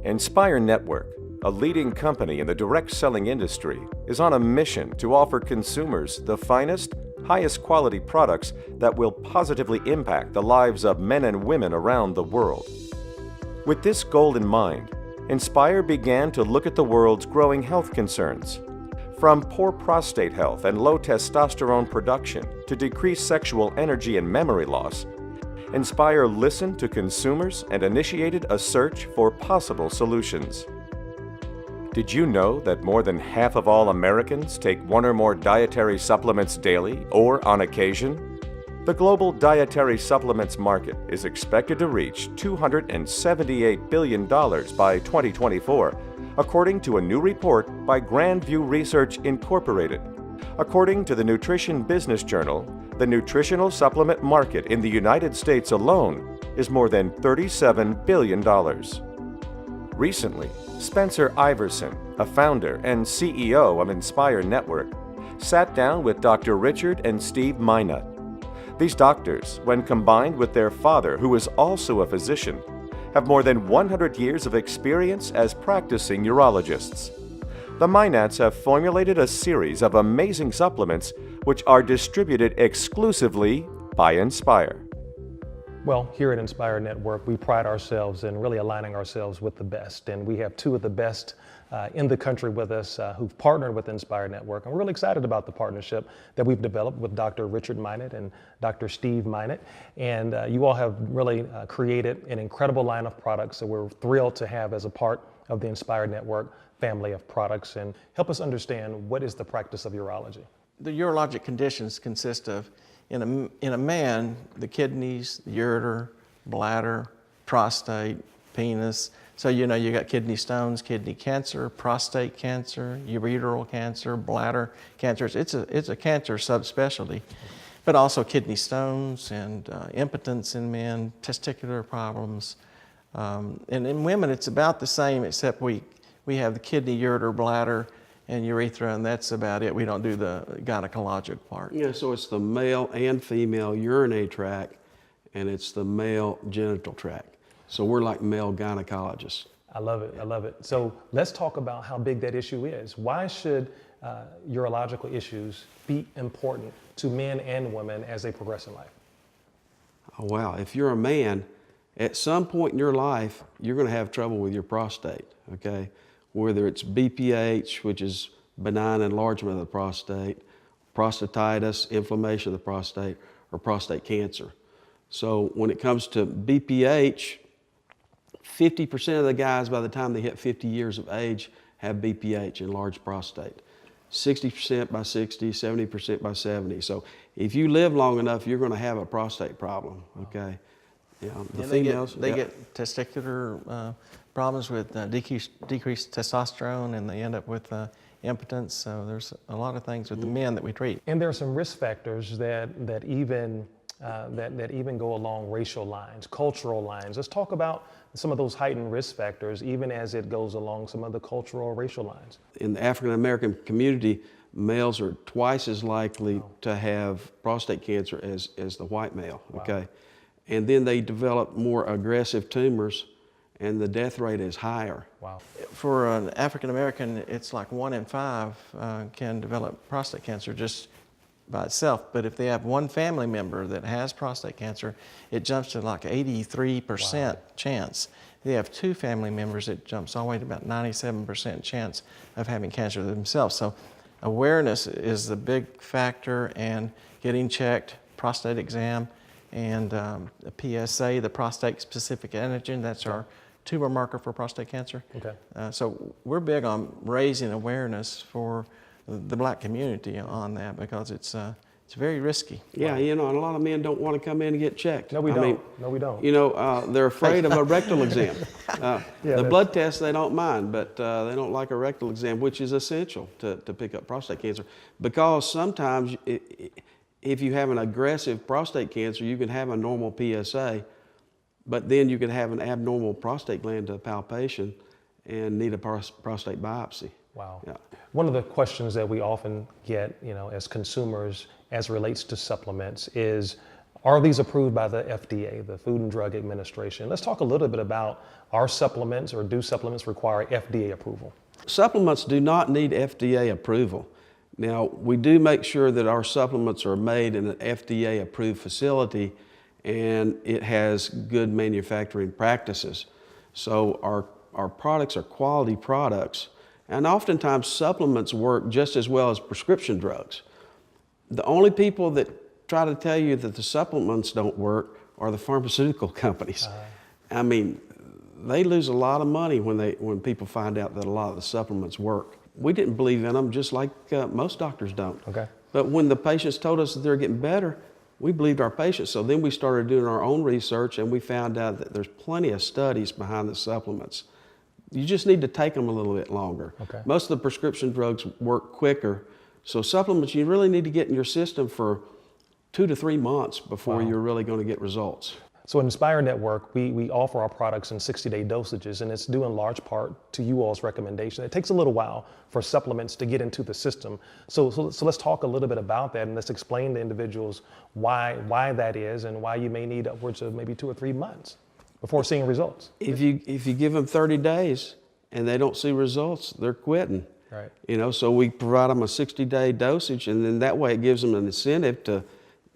Nspire Network, a leading company in the direct selling industry, is on a mission to offer consumers the finest, highest quality products that will positively impact the lives of men and women around the world. With this goal in mind, Nspire began to look at the world's growing health concerns. From poor prostate health and low testosterone production to decreased sexual energy and memory loss, Nspire listened to consumers and initiated a search for possible solutions. Did you know that more than half of all Americans take one or more dietary supplements daily or on occasion? The global dietary supplements market is expected to reach $278 billion by 2024, according to a new report by Grandview Research Incorporated. According to the Nutrition Business Journal, the nutritional supplement market in the United States alone is more than $37 billion. Recently, Spencer Iverson, a founder and CEO of Nspire Network, sat down with Dr. Richard and Steve Minot. These doctors, when combined with their father, who is also a physician, have more than 100 years of experience as practicing urologists. The Minots have formulated a series of amazing supplements which are distributed exclusively by Nspire. Well, here at Nspire Network, we pride ourselves in really aligning ourselves with the best. And we have two of the best in the country with us who've partnered with Nspire Network. And we're really excited about the partnership that we've developed with Dr. Richard Minot and Dr. Steve Minot. And you all have really created an incredible line of products that we're thrilled to have as a part of the Nspire Network family of products. And help us understand, what is the practice of urology? The urologic conditions consist of, in a man, the kidneys, the ureter, bladder, prostate, penis. So you got kidney stones, kidney cancer, prostate cancer, ureteral cancer, bladder cancers. It's a cancer subspecialty, but also kidney stones and impotence in men, testicular problems. And in women, it's about the same, except we have the kidney, ureter, bladder, and urethra, and that's about it. We don't do the gynecologic part. Yeah, so it's the male and female urinary tract, and it's the male genital tract. So we're like male gynecologists. I love it, I love it. So let's talk about how big that issue is. Why should urological issues be important to men and women as they progress in life? Oh, wow, if you're a man, at some point in your life, you're gonna have trouble with your prostate, okay? Whether it's BPH, which is benign enlargement of the prostate, prostatitis, inflammation of the prostate, or prostate cancer. So when it comes to BPH, 50% of the guys by the time they hit 50 years of age have BPH, enlarged prostate. 60% by 60, 70% by 70. So if you live long enough, you're gonna have a prostate problem, okay? Yeah, the females, they get testicular problems with decreased testosterone, and they end up with impotence. So there's a lot of things with the men that we treat. And there are some risk factors that even go along racial lines, cultural lines. Let's talk about some of those heightened risk factors, even as it goes along some of the cultural or racial lines. In the African American community, males are twice as likely to have prostate cancer as the white male, okay? And then they develop more aggressive tumors, and the death rate is higher. Wow. For an African American, it's like 1 in 5 can develop prostate cancer just by itself. But if they have one family member that has prostate cancer, it jumps to like 83% chance. If they have 2 family members, it jumps all the way to about 97% chance of having cancer themselves. So awareness is the big factor, and getting checked, prostate exam, and the PSA, the prostate-specific antigen, that's our tumor marker for prostate cancer. Okay. So we're big on raising awareness for the black community on that, because it's very risky. Yeah, and a lot of men don't want to come in and get checked. No, we don't. No, we don't. They're afraid of a rectal exam. The blood test they don't mind, but they don't like a rectal exam, which is essential to pick up prostate cancer, because sometimes if you have an aggressive prostate cancer, you can have a normal PSA, but then you can have an abnormal prostate gland palpation and need a prostate biopsy. Wow. Yeah. One of the questions that we often get, as consumers, as it relates to supplements, is Are these approved by the FDA, the Food and Drug Administration? Let's talk a little bit about our supplements, or do supplements require FDA approval? Supplements do not need FDA approval. Now, we do make sure that our supplements are made in an FDA-approved facility and it has good manufacturing practices. So our products are quality products, and oftentimes supplements work just as well as prescription drugs. The only people that try to tell you that the supplements don't work are the pharmaceutical companies. I mean, they lose a lot of money when people find out that a lot of the supplements work. We didn't believe in them, just like most doctors don't. Okay. But when the patients told us that they're getting better, we believed our patients. So then we started doing our own research, and we found out that there's plenty of studies behind the supplements. You just need to take them a little bit longer. Okay. Most of the prescription drugs work quicker. So supplements, you really need to get in your system for 2 to 3 months before you're really going to get results. So at Nspire Network, we offer our products in 60-day dosages, and it's due in large part to you all's recommendation. It takes a little while for supplements to get into the system. So let's talk a little bit about that, and let's explain to individuals why that is, and why you may need upwards of maybe 2 or 3 months before seeing results. If you give them 30 days and they don't see results, they're quitting. Right. You know, so we provide them a 60-day dosage, and then that way it gives them an incentive to,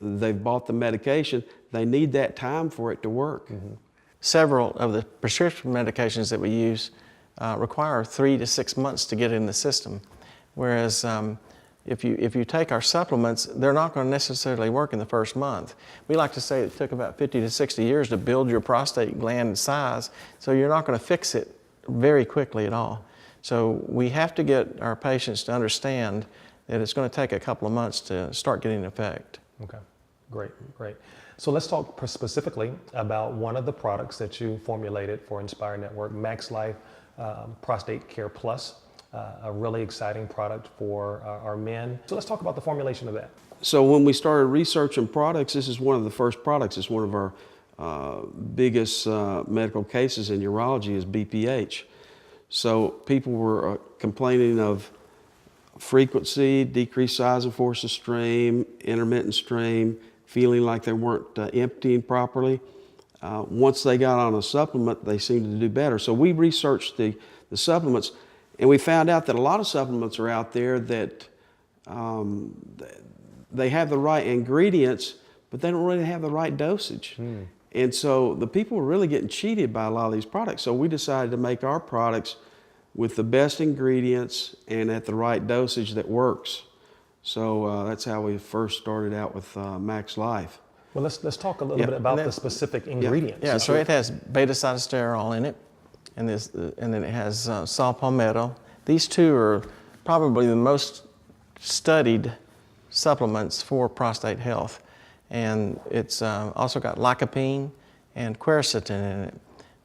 they've bought the medication, they need that time for it to work. Mm-hmm. Several of the prescription medications that we use require 3 to 6 months to get in the system, whereas if you take our supplements, they're not going to necessarily work in the first month. We like to say it took about 50 to 60 years to build your prostate gland size, so you're not going to fix it very quickly at all. So we have to get our patients to understand that it's going to take a couple of months to start getting effect. Okay, great. So let's talk specifically about one of the products that you formulated for Nspire Network, MaxLife Prostate Care Plus, a really exciting product for our men. So let's talk about the formulation of that. So when we started researching products, this is one of the first products. It's one of our biggest medical cases in urology is BPH. So people were complaining of frequency, decreased size and force of stream, intermittent stream, feeling like they weren't emptying properly. Once they got on a supplement, they seemed to do better. So we researched the supplements, and we found out that a lot of supplements are out there that they have the right ingredients, but they don't really have the right dosage. And so the people were really getting cheated by a lot of these products. So we decided to make our products with the best ingredients and at the right dosage that works. So that's how we first started out with MaxLife. Well, let's talk a little bit about the specific ingredients. Yeah, so it has beta-cytosterol in it, and then it has saw palmetto. These two are probably the most studied supplements for prostate health. And it's also got lycopene and quercetin in it.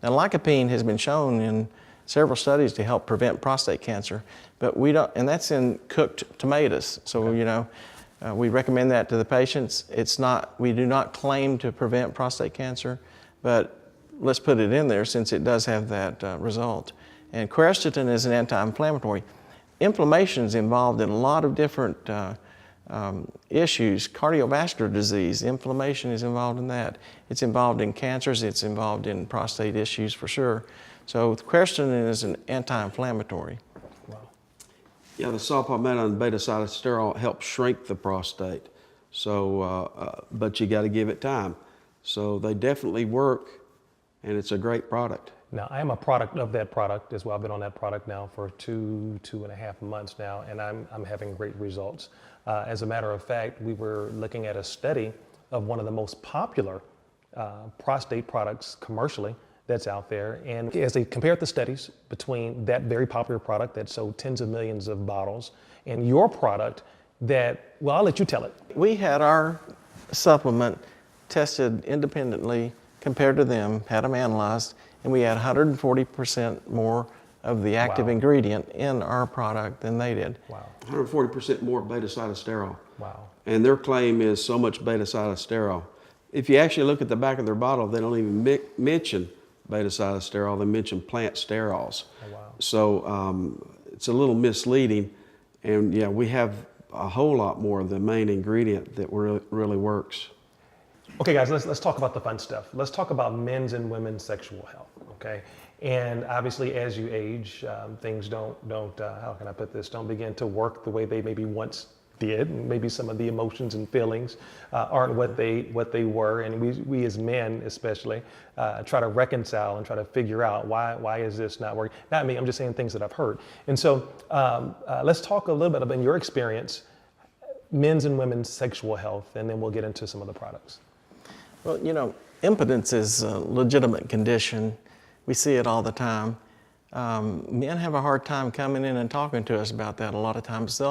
Now, lycopene has been shown in several studies to help prevent prostate cancer, but we don't, and that's in cooked tomatoes. So, you know, we recommend that to the patients. It's not, we do not claim to prevent prostate cancer, but let's put it in there since it does have that result. And quercetin is an anti-inflammatory. Inflammation is involved in a lot of different issues. Cardiovascular disease, inflammation is involved in that. It's involved in cancers, it's involved in prostate issues for sure. So quercetin is an anti-inflammatory. Wow. Yeah, the saw palmetto and beta-cytosterol help shrink the prostate. So, but you got to give it time. So they definitely work, and it's a great product. Now, I am a product of that product as well. I've been on that product now for 2.5 months now, and I'm having great results. As a matter of fact, we were looking at a study of one of the most popular prostate products commercially that's out there. And as they compared the studies between that very popular product that sold tens of millions of bottles and your product that, well, I'll let you tell it. We had our supplement tested independently compared to them, had them analyzed, and we had 140% more of the active ingredient in our product than they did. Wow. 140% more beta-cytosterol. Wow. And their claim is so much beta-cytosterol. If you actually look at the back of their bottle, they don't even mention beta-cytosterol, they mention plant sterols. Oh, wow. So it's a little misleading. And yeah, we have a whole lot more of the main ingredient that really works. Okay, guys, let's talk about the fun stuff. Let's talk about men's and women's sexual health. Okay, and obviously, as you age, things don't how can I put this? Don't begin to work the way they maybe once did. And maybe some of the emotions and feelings aren't what they were, and we as men especially try to reconcile and try to figure out why is this not working. Not me. I'm just saying things that I've heard. And so let's talk a little bit about your experience, men's and women's sexual health, and then we'll get into some of the products. Well, impotence is a legitimate condition. We see it all the time. Men have a hard time coming in and talking to us about that a lot of times.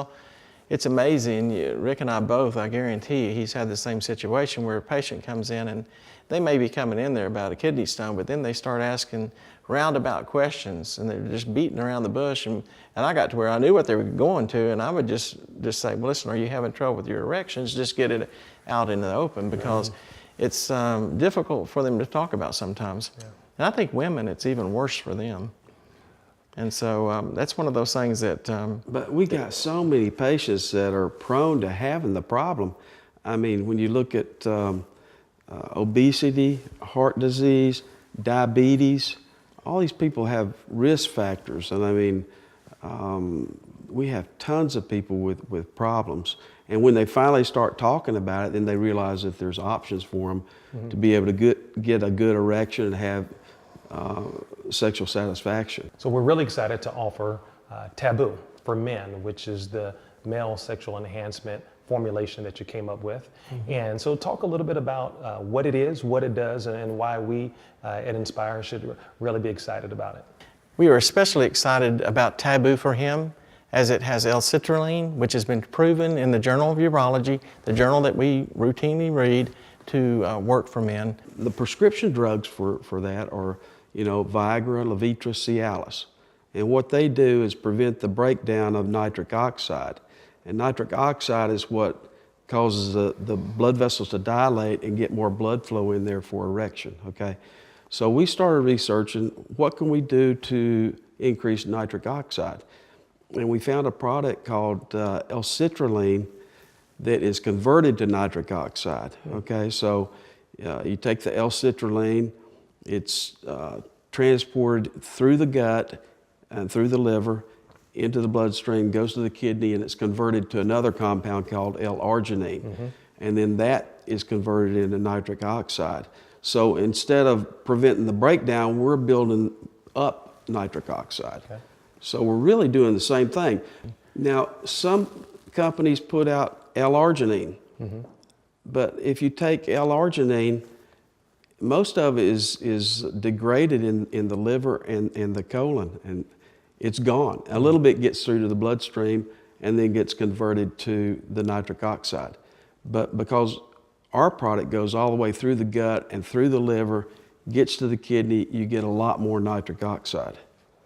It's amazing. Rick and I both, I guarantee you, he's had the same situation where a patient comes in and they may be coming in there about a kidney stone, but then they start asking roundabout questions and they're just beating around the bush. And I got to where I knew what they were going to, and I would just say, well, listen, are you having trouble with your erections? Just get it out in the open, because it's difficult for them to talk about sometimes. Yeah. And I think women, it's even worse for them. And so that's one of those things that... but we got so many patients that are prone to having the problem. I mean, when you look at obesity, heart disease, diabetes, all these people have risk factors. And I mean, we have tons of people with problems. And when they finally start talking about it, then they realize that there's options for them to be able to get a good erection and have sexual satisfaction. So we're really excited to offer Taboo for men, which is the male sexual enhancement formulation that you came up with. And so talk a little bit about what it is, what it does, and why we at Nspire should really be excited about it. We are especially excited about Taboo for him, as it has L-citrulline, which has been proven in the Journal of Urology, the journal that we routinely read, to work for men. The prescription drugs for that are, Viagra, Levitra, Cialis. And what they do is prevent the breakdown of nitric oxide. And nitric oxide is what causes the blood vessels to dilate and get more blood flow in there for erection, okay? So we started researching what can we do to increase nitric oxide. And we found a product called L-citrulline that is converted to nitric oxide, okay? So you take the L-citrulline, it's transported through the gut and through the liver into the bloodstream, goes to the kidney, and it's converted to another compound called L-arginine. And then that is converted into nitric oxide. So instead of preventing the breakdown, we're building up nitric oxide. Okay. So we're really doing the same thing. Now, some companies put out L-arginine, but if you take L-arginine, most of it is degraded in the liver and the colon, and it's gone. A little bit gets through to the bloodstream and then gets converted to the nitric oxide. But because our product goes all the way through the gut and through the liver, gets to the kidney, you get a lot more nitric oxide.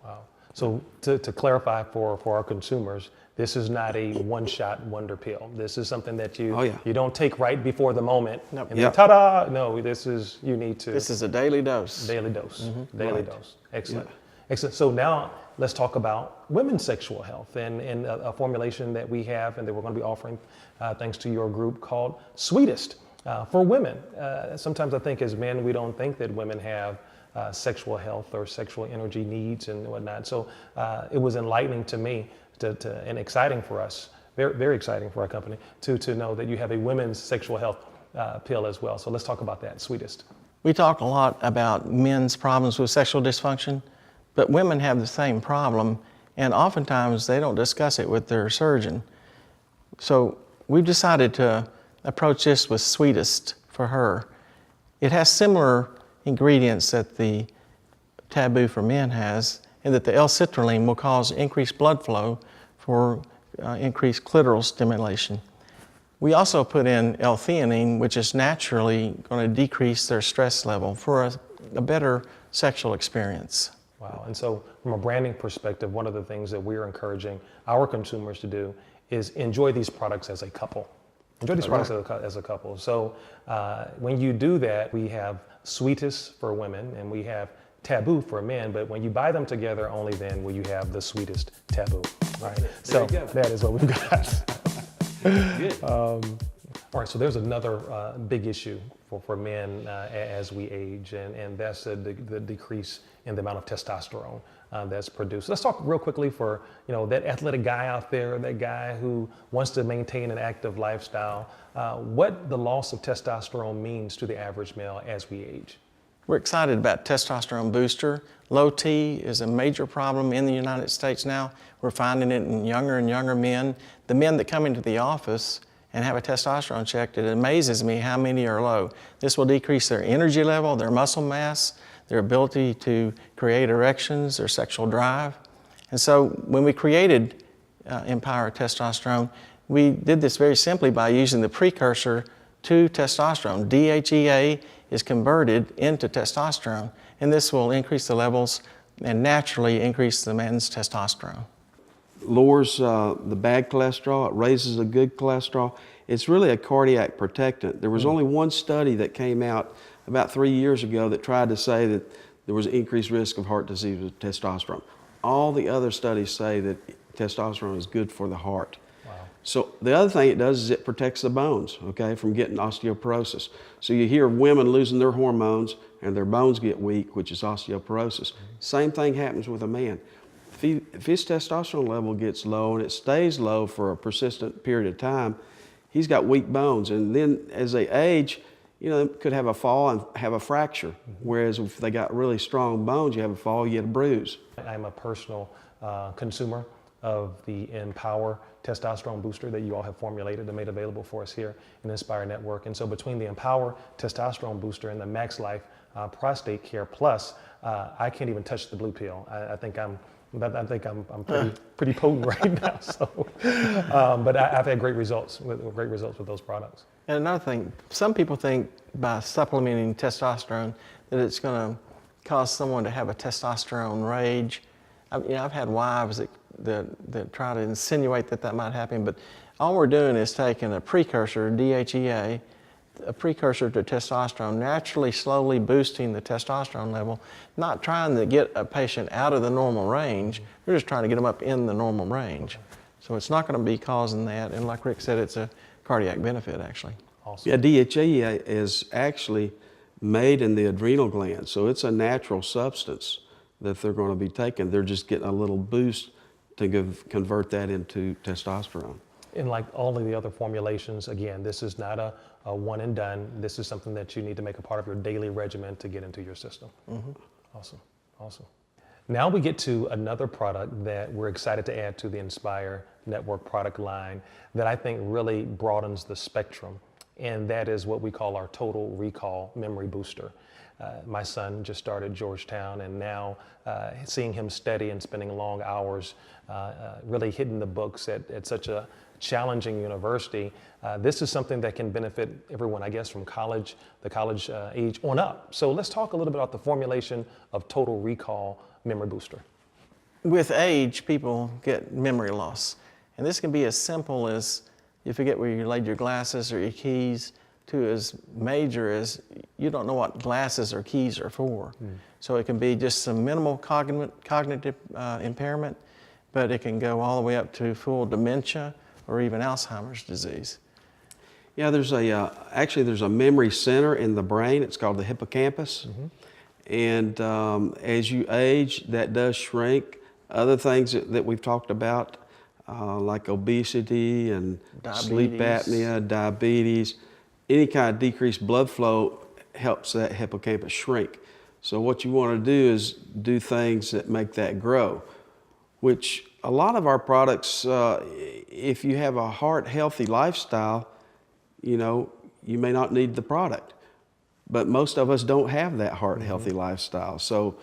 Wow. So to clarify for our consumers, this is not a one-shot wonder pill. This is something that you don't take right before the moment. Nope. And then ta-da! No, this is, you need to... This is a daily dose. Daily dose. Daily dose. Excellent. Excellent. So now let's talk about women's sexual health and a formulation that we have and that we're going to be offering thanks to your group called Sweetest for women. Sometimes I think as men, we don't think that women have sexual health or sexual energy needs and whatnot. So it was enlightening to me and exciting for us, very, very exciting for our company to know that you have a women's sexual health pill as well. So let's talk about that, Sweetest. We talk a lot about men's problems with sexual dysfunction, but women have the same problem, and oftentimes they don't discuss it with their surgeon. So we've decided to approach this with Sweetest for her. It has similar ingredients that the Taboo for men has, and that the L-citrulline will cause increased blood flow for increased clitoral stimulation. We also put in L-theanine, which is naturally going to decrease their stress level for a better sexual experience. Wow. And so from a branding perspective, one of the things that we're encouraging our consumers to do is enjoy these products as a couple. Enjoy these products as a couple. So when you do that, we have Sweetest for women and we have Taboo for men, but when you buy them together, only then will you have the Sweetest Taboo. Right? So that is what we've got. Good. All right, so there's another big issue for men as we age, and that's the decrease in the amount of testosterone that's produced. Let's talk real quickly for that athletic guy out there, that guy who wants to maintain an active lifestyle, what the loss of testosterone means to the average male as we age. We're excited about testosterone booster. Low T is a major problem in the United States now. We're finding it in younger and younger men. The men that come into the office and have a testosterone check, it amazes me how many are low. This will decrease their energy level, their muscle mass, their ability to create erections, their sexual drive. And so when we created Empower Testosterone, we did this very simply by using the precursor to testosterone. DHEA is converted into testosterone, and this will increase the levels and naturally increase the man's testosterone. Lowers the bad cholesterol, it raises the good cholesterol. It's really a cardiac protectant. There was only one study that came out about 3 years ago that tried to say that there was an increased risk of heart disease with testosterone. All the other studies say that testosterone is good for the heart. So the other thing it does is it protects the bones, okay, from getting osteoporosis. So you hear women losing their hormones and their bones get weak, which is osteoporosis. Same thing happens with a man. If his testosterone level gets low and it stays low for a persistent period of time, he's got weak bones. And then as they age, they could have a fall and have a fracture. Whereas if they got really strong bones, you have a fall, you get a bruise. I'm a personal consumer of the Empower Testosterone Booster that you all have formulated and made available for us here in the Nspire Network. And so between the Empower Testosterone Booster and the MaxLife Prostate Care Plus, I can't even touch the blue pill. I think I'm pretty potent right now. So, but I've had great results with those products. And another thing, some people think by supplementing testosterone that it's going to cause someone to have a testosterone rage. I've had wives that try to insinuate that might happen, but all we're doing is taking a precursor, DHEA, a precursor to testosterone, naturally slowly boosting the testosterone level, not trying to get a patient out of the normal range. We're just trying to get them up in the normal range. So it's not going to be causing that, and like Rick said, it's a cardiac benefit actually. Awesome. Yeah, DHEA is actually made in the adrenal gland, so it's a natural substance that they're going to be taking. They're just getting a little boost to convert that into testosterone. And like all of the other formulations, again, this is not a one and done. This is something that you need to make a part of your daily regimen to get into your system. Awesome, awesome. Now we get to another product that we're excited to add to the Nspire Network product line that I think really broadens the spectrum, and that is what we call our Total Recall Memory Booster. My son just started Georgetown, and now seeing him steady and spending long hours really hitting the books at such a challenging university, this is something that can benefit everyone, I guess, from the college age on up. So let's talk a little bit about the formulation of Total Recall Memory Booster. With age, people get memory loss. And this can be as simple as you forget where you laid your glasses or your keys, to as major as you don't know what glasses or keys are for. So it can be just some minimal cognitive impairment, but it can go all the way up to full dementia or even Alzheimer's disease. Yeah, there's a memory center in the brain. It's called the hippocampus. And as you age, that does shrink. Other things that we've talked about, like obesity and sleep apnea, diabetes, any kind of decreased blood flow helps that hippocampus shrink. So what you want to do is do things that make that grow, which a lot of our products, if you have a heart-healthy lifestyle, you may not need the product. But most of us don't have that heart-healthy lifestyle. So,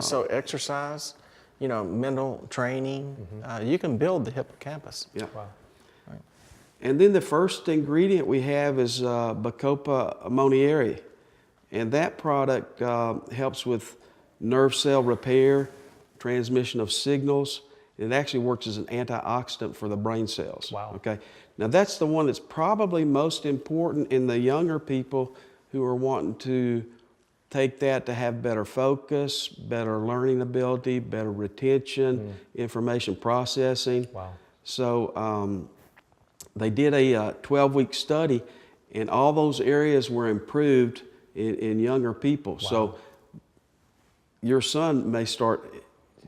so exercise, mental training, you can build the hippocampus. Yeah. Wow. And then the first ingredient we have is Bacopa ammonieri. And that product helps with nerve cell repair, transmission of signals. It actually works as an antioxidant for the brain cells. Wow. Okay. Now that's the one that's probably most important in the younger people who are wanting to take that to have better focus, better learning ability, better retention, information processing. Wow. So they did a 12-week study, and all those areas were improved in younger people. Wow. So your son may start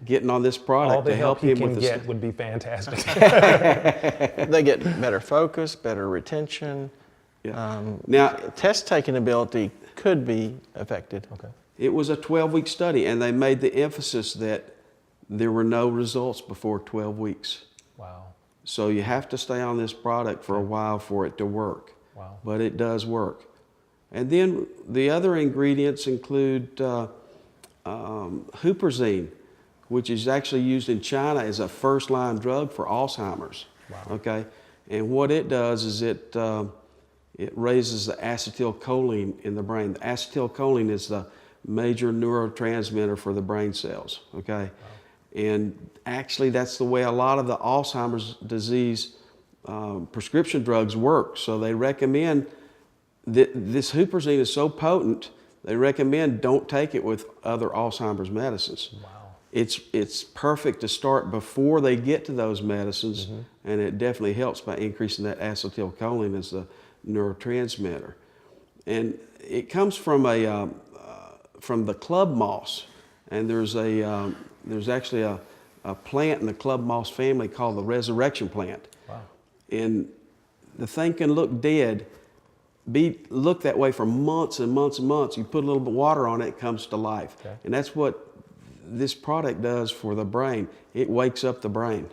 getting on this product all the to help help him he can with get would be fantastic. They get better focus, better retention. Yeah. Now, test taking ability could be affected. Okay. It was a 12-week study, and they made the emphasis that there were no results before 12 weeks. Wow. So you have to stay on this product for a while for it to work. Wow. But it does work. And then the other ingredients include huperzine, which is actually used in China as a first-line drug for Alzheimer's. Wow. Okay, and what it does is it raises the acetylcholine in the brain. The acetylcholine is the major neurotransmitter for the brain cells. Okay, wow. And actually that's the way a lot of the Alzheimer's disease prescription drugs work. So they recommend that this huperzine is so potent, they recommend don't take it with other Alzheimer's medicines. Wow. It's perfect to start before they get to those medicines, and it definitely helps by increasing that acetylcholine as the neurotransmitter. And it comes from the club moss, and there's actually a plant in the club moss family called the resurrection plant. Wow. And the thing can look dead, look that way for months and months and months. You put a little bit of water on it, it comes to life. Okay. And that's what this product does for the brain. It wakes up the brain.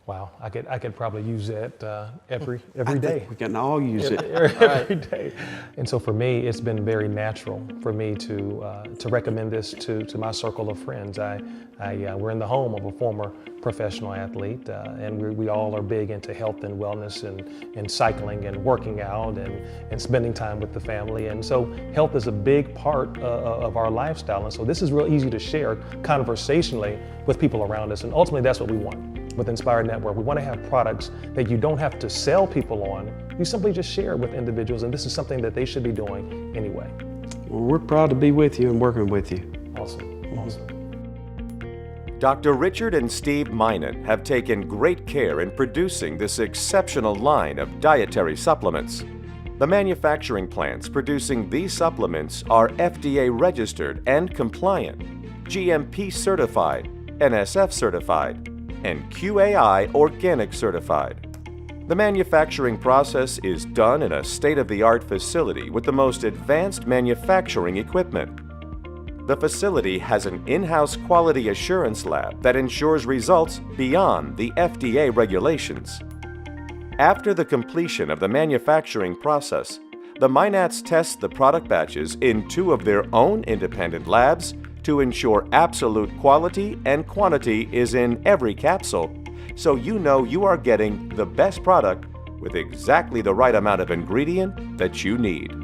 Wow, I could probably use that every I day. think we can all use it. Every day. And so for me, it's been very natural for me to recommend this to my circle of friends. We're in the home of a former professional athlete, and we all are big into health and wellness and cycling and working out and spending time with the family. And so health is a big part of our lifestyle. And so this is real easy to share conversationally with people around us. And ultimately, that's what we want. With Nspire Network, we want to have products that you don't have to sell people on. You simply just share with individuals, and this is something that they should be doing anyway. Well, we're proud to be with you and working with you. Awesome, awesome. Dr. Richard and Steve Minot have taken great care in producing this exceptional line of dietary supplements. The manufacturing plants producing these supplements are FDA registered and compliant, GMP certified, NSF certified, and QAI Organic certified. The manufacturing process is done in a state-of-the-art facility with the most advanced manufacturing equipment. The facility has an in-house quality assurance lab that ensures results beyond the FDA regulations. After the completion of the manufacturing process, the Minots test the product batches in 2 of their own independent labs to ensure absolute quality and quantity is in every capsule, so you know you are getting the best product with exactly the right amount of ingredient that you need.